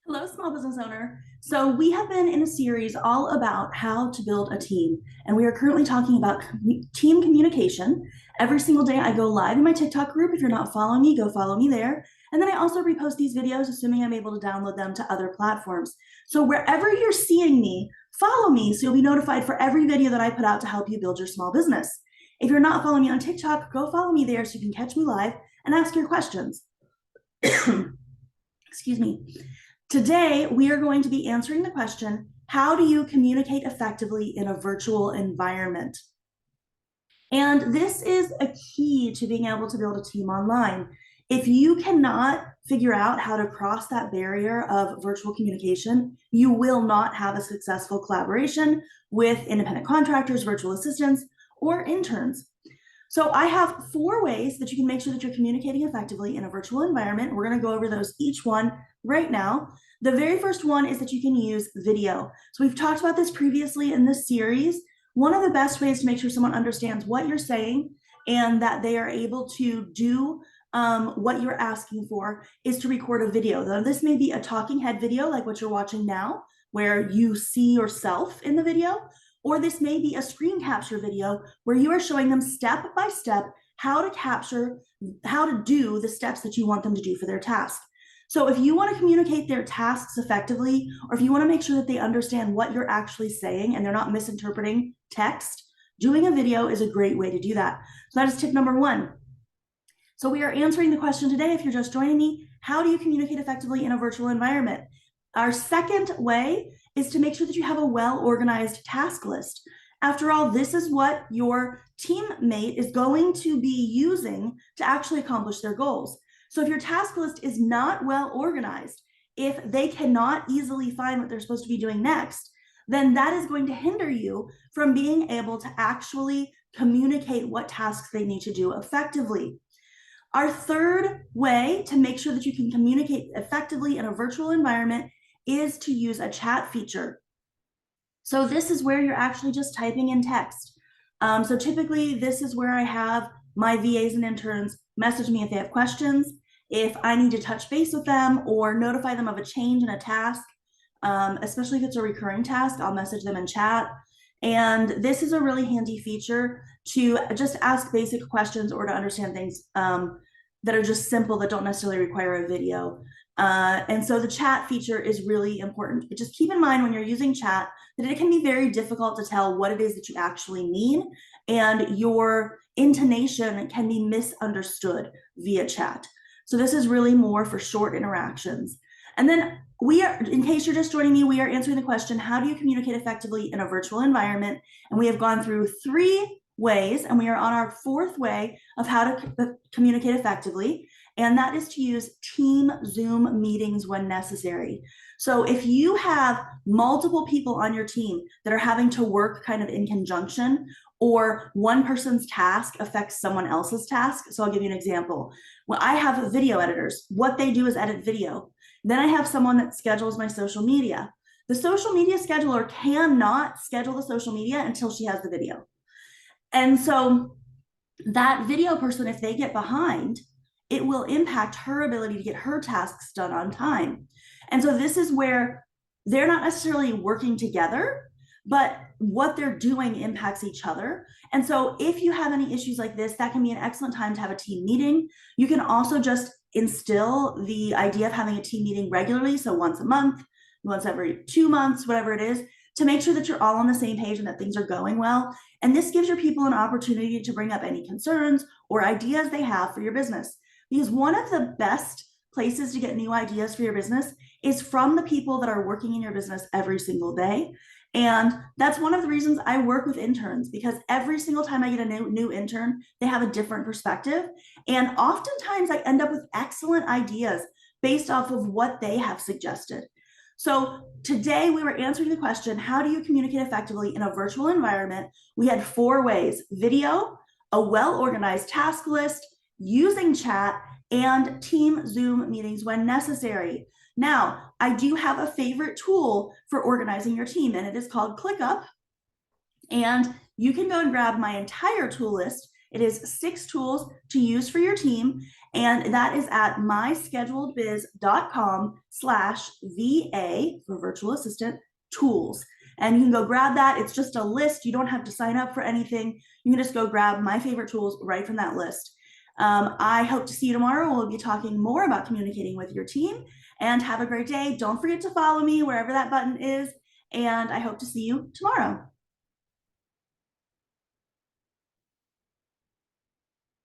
Hello, small business owner. So, we have been in a series all about how to build a team, and we are currently talking about team communication. Every single day, I go live in my TikTok group. If you're not following me, go follow me there. And then I also repost these videos, assuming I'm able to download them to other platforms. So, wherever you're seeing me, follow me so you'll be notified for every video that I put out to help you build your small business. If you're not following me on TikTok, go follow me there so you can catch me live and ask your questions. Excuse me. Today, we are going to be answering the question, how do you communicate effectively in a virtual environment? And this is a key to being able to build a team online. If you cannot figure out how to cross that barrier of virtual communication, you will not have a successful collaboration with independent contractors, virtual assistants, or interns. So I have 4 ways that you can make sure that you're communicating effectively in a virtual environment. We're going to go over those each one right now. The very first one is that you can use video. So we've talked about this previously in this series. One of the best ways to make sure someone understands what you're saying and that they are able to do what you're asking for is to record a video. Now, this may be a talking head video like what you're watching now, where you see yourself in the video, or this may be a screen capture video where you are showing them step by step how to do the steps that you want them to do for their task. So if you want to communicate their tasks effectively, or if you want to make sure that they understand what you're actually saying and they're not misinterpreting text, doing a video is a great way to do that. So that is tip number 1. So we are answering the question today, if you're just joining me, how do you communicate effectively in a virtual environment? Our second way is to make sure that you have a well-organized task list. After all, this is what your teammate is going to be using to actually accomplish their goals. So if your task list is not well organized, if they cannot easily find what they're supposed to be doing next, then that is going to hinder you from being able to actually communicate what tasks they need to do effectively. Our third way to make sure that you can communicate effectively in a virtual environment is to use a chat feature. So this is where you're actually just typing in text. So typically this is where I have my VAs and interns message me if they have questions, if I need to touch base with them or notify them of a change in a task, especially if it's a recurring task, I'll message them in chat. And this is a really handy feature to just ask basic questions or to understand things that are just simple, that don't necessarily require a video. And so the chat feature is really important. But just keep in mind when you're using chat that it can be very difficult to tell what it is that you actually mean, and your intonation can be misunderstood via chat. So this is really more for short interactions. And then in case you're just joining me, we are answering the question, how do you communicate effectively in a virtual environment? And we have gone through 3 ways, and we are on our 4th way of how to communicate effectively. And that is to use team Zoom meetings when necessary. So if you have multiple people on your team that are having to work kind of in conjunction, or one person's task affects someone else's task. So I'll give you an example. Well, I have video editors. What they do is edit video. Then I have someone that schedules my social media. The social media scheduler cannot schedule the social media until she has the video. And so that video person, if they get behind, it will impact her ability to get her tasks done on time. And so this is where they're not necessarily working together, but what they're doing impacts each other. And so if you have any issues like this, that can be an excellent time to have a team meeting. You can also just instill the idea of having a team meeting regularly. So once a month, once every 2 months, whatever it is, to make sure that you're all on the same page and that things are going well. And this gives your people an opportunity to bring up any concerns or ideas they have for your business. Because one of the best places to get new ideas for your business is from the people that are working in your business every single day. And that's one of the reasons I work with interns, because every single time I get a new intern, they have a different perspective. And oftentimes I end up with excellent ideas based off of what they have suggested. So today we were answering the question, how do you communicate effectively in a virtual environment? We had 4 ways: video, a well-organized task list, using chat, and team Zoom meetings when necessary. Now, I do have a favorite tool for organizing your team, and it is called ClickUp. And you can go and grab my entire tool list It is 6 tools to use for your team, and that is at myscheduledbiz.com/VA for virtual assistant tools. And you can go grab that. It's just a list. You don't have to sign up for anything. You can just go grab my favorite tools right from that list. I hope to see you tomorrow. We'll be talking more about communicating with your team, and have a great day. Don't forget to follow me wherever that button is, and I hope to see you tomorrow.